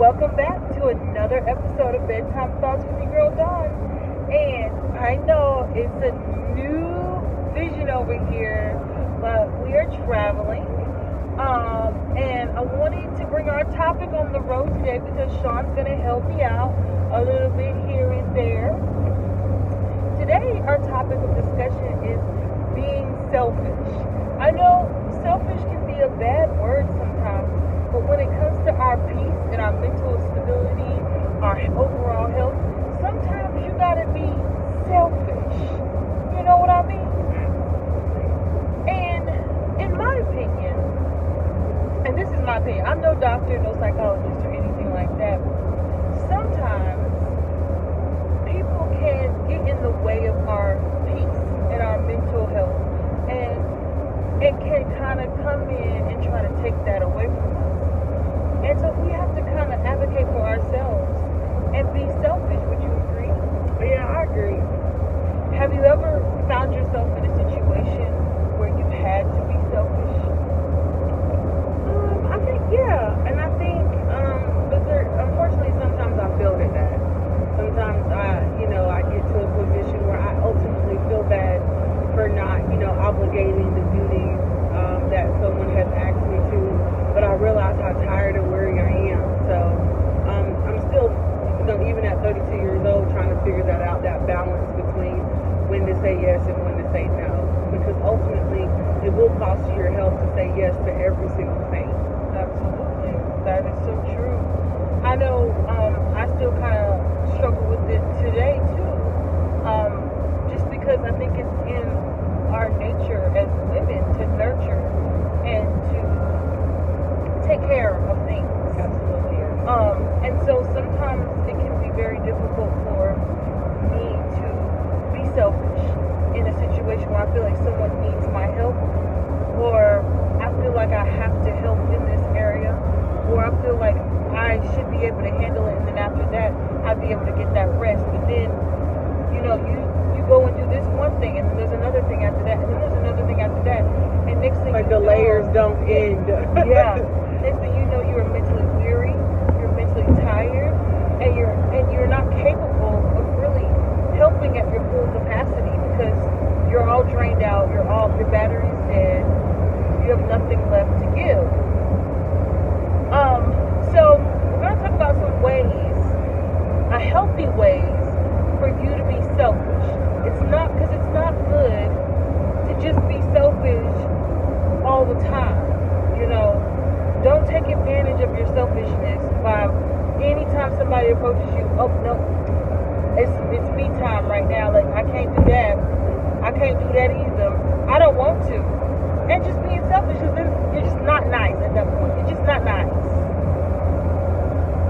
Welcome back to another episode of Bedtime Thoughts with your girl Dawn. And I know it's a new vision over here, but we are traveling. And I wanted to bring our topic on the road today because Sean's going to help me out a little bit here and there. Today, our topic of discussion is being selfish. I know selfish can be a bad word sometimes, but when it comes to our peace and our mental stability, our overall health, sometimes you gotta be selfish. You know what I mean? And in my opinion, and this is my opinion, I'm no doctor, no psychologist or anything like that. Sometimes people can get in the way of our peace and our mental health, and it can kind of come in and try to take that away from us. And so we have to kind of advocate for ourselves and be selfish. Would you agree? Yeah, I agree. Have you ever found yourself in a situation where you had to be selfish? I think, yeah. And I think, but unfortunately, sometimes I failed at that. Sometimes I get to a position where I ultimately feel bad for not, obligating the duties that someone has asked me to. But I realize how tired and weary I am. So I'm still, even at 32 years old, trying to figure that out, that balance between when to say yes and when to say no. Because ultimately, it will cost you your health to say yes to every single thing. Absolutely. That is so true. I know I still kind of struggle with it today, too. Just because I think it's in our nature as women to nurture and to take care of things. Absolutely. And so sometimes it can be very difficult for me to be selfish in a situation where I feel like someone needs my help, or I feel like I have to help in this area, or I feel like I should be able to handle it, and then after that I'd be able to get that rest. But then, you go and do this one thing, and then there's another thing after that, and then there's another thing after that, and next thing like the layers don't end. Yeah. Next thing you know, you're mentally weary, you're mentally tired, and you're not capable of really helping at your full capacity because you're all drained out, your battery's dead, you have nothing left to give. So we're gonna talk about some ways, healthy ways for you to be selfish. It's not good to just be selfish all the time. Don't take advantage of your selfishness by anytime somebody approaches you. Oh no, it's me time right now. Like I can't do that. I can't do that either. I don't want to. And just being selfish is then you're just not nice at that point. You're just not nice.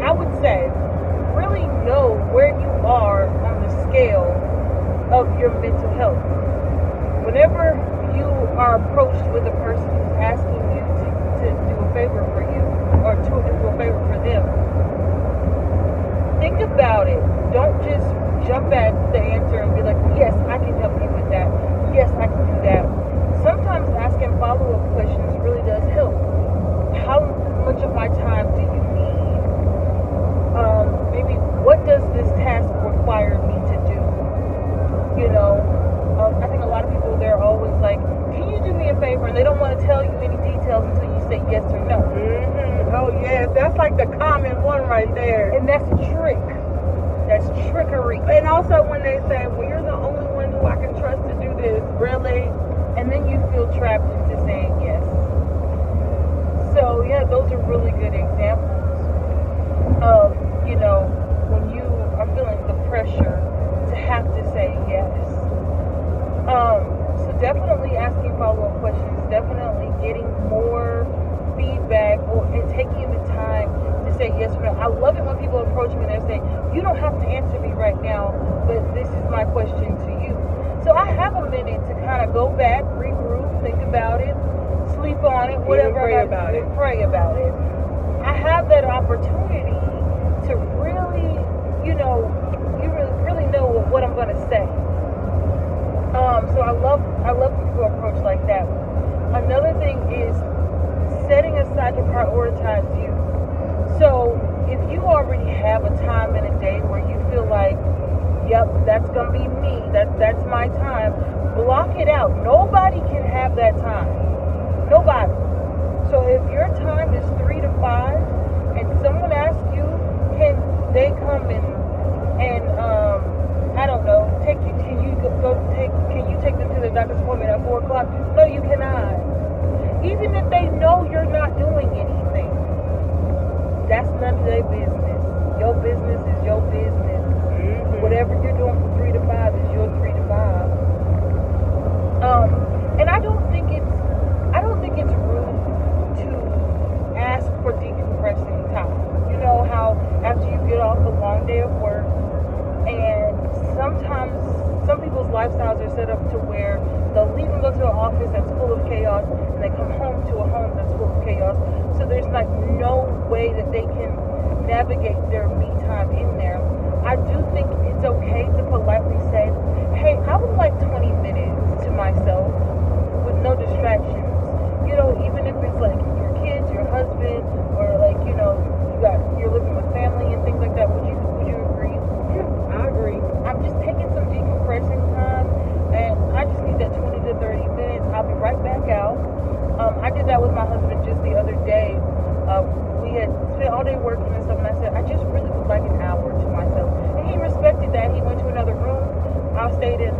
I would say really know where you are on the scale of your mental health. Whenever you are approached with a person who's asking you to do a favor for you or to do a favor for them, think about it. Don't just jump at the answer and be like, yes, I can help you with that. Yes, I can do that. Sometimes asking follow-up questions really does help. How much of my time do you need? Maybe what does this task require me to do? I think a lot of people, they're always like, can you do me a favor? And they don't want to tell you any details until you say yes or no. Mm-hmm. Oh, yes. That's like the common one right there. And that's a trick. That's trickery. And also when they say, well, you're the only one who I can trust to do this. Really? And then you feel trapped into saying yes. So, yeah, those are really good examples of, when you are feeling the pressure to have to say yes. So definitely asking follow-up questions, definitely getting more feedback and taking the time to say yes or no. I love it when people approach me and they're saying, you don't have to answer me right now, but this is my question to you. So I have a minute to kind of go back, regroup, think about it, sleep on it, whatever. Pray about it. Pray about it. I have that opportunity to really, you really know what I'm going to say. So I love when people approach like that. Another thing is setting aside to prioritize you. So if you already have a time in a day where you feel like, yep, that's gonna be me. That's my time. Block it out. Nobody can have that time. Nobody. So if your time is 3 to 5, and someone asks you, can they come and I don't know, take you? Can you take them to the doctor's appointment at 4 o'clock? No, you cannot. Even if they know you're not doing anything, that's none of their business. Your business is your business. Whatever you're doing from 3 to 5 is your 3 to 5. And I don't think it's rude to ask for decompressing time. You know how after you get off a long day of work, and sometimes some people's lifestyles are set up to where they'll leave and go to an office that's full of chaos, and they come home to a home that's full of chaos. So there's like no way that they can navigate their me time in there. I do think it's okay to politely say, hey, I would like 20 minutes to myself with no distractions. You know, even if it's like your kids, your husband, or like, you know, you're living with family and things like that. Would you agree? Yeah, I agree. I'm just taking some decompressing time, and I just need that 20 to 30 minutes. I'll be right back out. I did that with my husband just the other day. We had spent all day working and stuff, and I said, I just really would like an hour to myself. And he respected that. He went to another room. I stayed in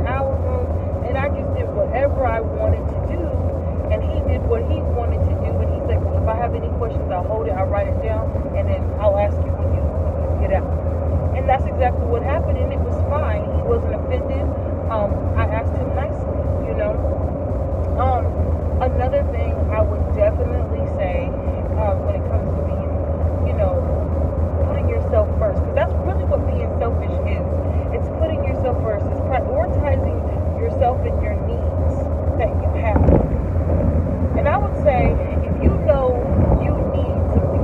our room, and I just did whatever I wanted to do, and he did what he wanted to do. And he's like, well, if I have any questions, I'll hold it, I'll write it down, and then I'll ask you when you get out. And that's exactly what happened, and it was fine. He wasn't offended. I asked him nicely, you know. Another thing I would definitely say when it comes to being, you know, putting yourself first, because that's really what being selfish is. It's putting yourself first. It's prioritizing yourself and your needs that you have. And I would say, if you know you need something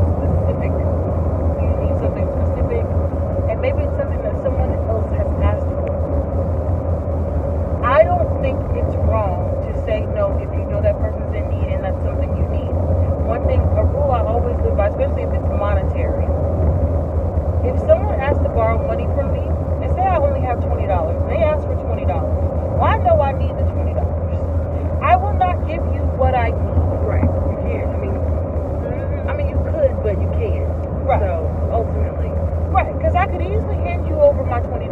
specific, and maybe it's something that someone else has asked for, I don't think it's wrong to say no if you know that person's in need and that's something you need. One thing, a rule I always live by, especially if it's monetary. If someone asks to borrow money from me, and say I only have $20, and they ask for $20, well, I know I need the $20. I will not give you what I need. Right. You can't. I mean, you could, but you can't. Right. So, ultimately. Right, because I could easily hand you over my $20,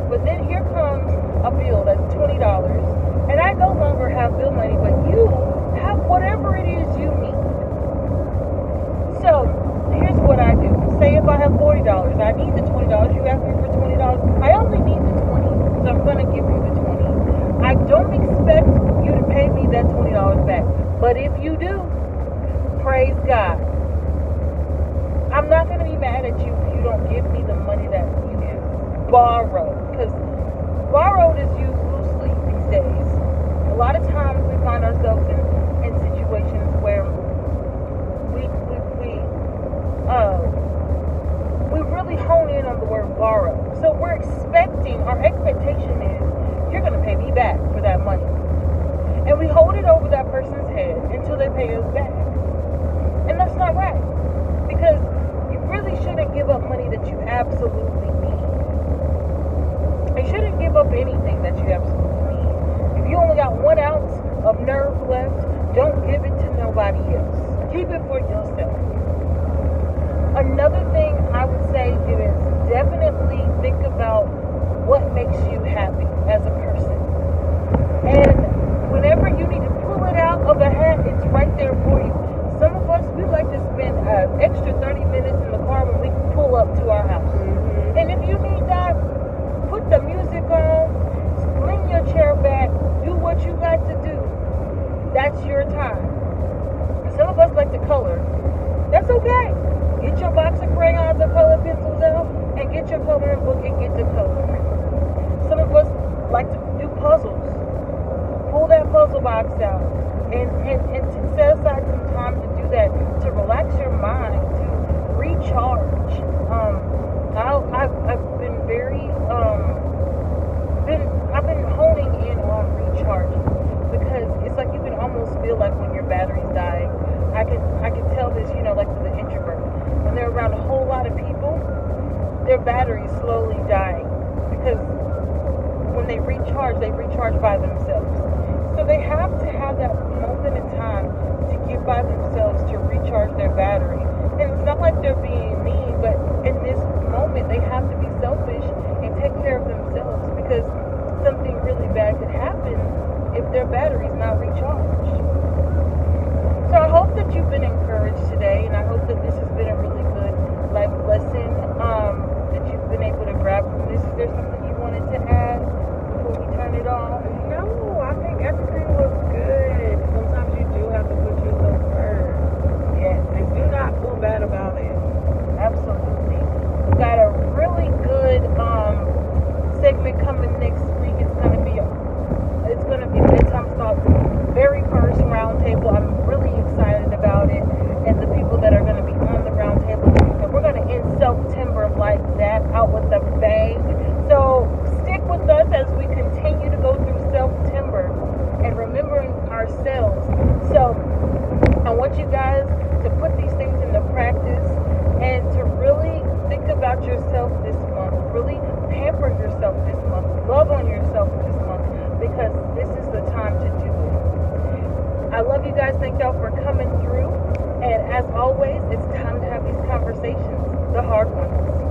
but then here comes a bill that's $20, and I no longer have bill money, but you have whatever it is you need. So, here's what I do. Say if I have $40, I need the $20, you ask me for $20, I only need the 20, so I'm going to give you the 20. I don't expect you to pay me that $20 back, but if you do, praise God. I'm not going to be mad at you if you don't give me the money that you borrowed, because borrowed is used loosely these days. A lot of times we find ourselves in situations where we really hone in on the word borrow. So our expectation is you're going to pay me back for that money. And we hold it over that person's head until they pay us back. And that's not right, because you really shouldn't give up money that you absolutely need. You shouldn't give up anything that you absolutely need. If you only got 1 ounce of nerve left, don't give it to nobody else. Keep it for yourself. Another thing I would say is definitely think about what makes you happy as a person. And whenever you need to pull it out of a hat, it's right there for you. Some of us, we like to spend an extra 30 minutes in the car when we pull up to our house. Mm-hmm. And if you need that, put the music on, lean your chair back, do what you got to do. That's your time. Some of us like to color. That's okay. Get your box of crayons or color pencils out and get your coloring book and get to coloring. Some of us like to do puzzles. Pull that puzzle box out and to set aside some time to do that, to relax your mind, to recharge. I've been very I've been honing in on recharging, because it's like you can almost feel like when your battery's dying. I can tell this, like with the introvert, when they're around around a whole lot of people, their battery's slowly dying because when they recharge by themselves. So they have to have that moment in time to get by themselves to recharge their battery. And it's not like they're being mean, but in this moment they have to be selfish and take care of themselves because something really bad could happen if their battery's not recharged. So I hope that you've been encouraged today, and I hope that this has been a really good life lesson that you've been able to grab from this. Is there something you wanted to add before we turn it off? No, I think everything was good. Sometimes you do have to put yourself first. Yes. And do not feel bad about it. Absolutely. We got a really good segment coming next week. It's gonna be Bedtime Thoughts very first roundtable. I'm really excited about it, and the people that are gonna be on the roundtable. And we're gonna end September like that, out with a bang. So stick with us as we continue to go through September and remembering ourselves. So I want you guys to put these things into practice and to really think about yourself this month. Really pamper yourself this month. Love on yourself this month because this is the time to do it. I love you guys. Thank y'all for coming through. And as always, it's time to have these conversations, the hard ones.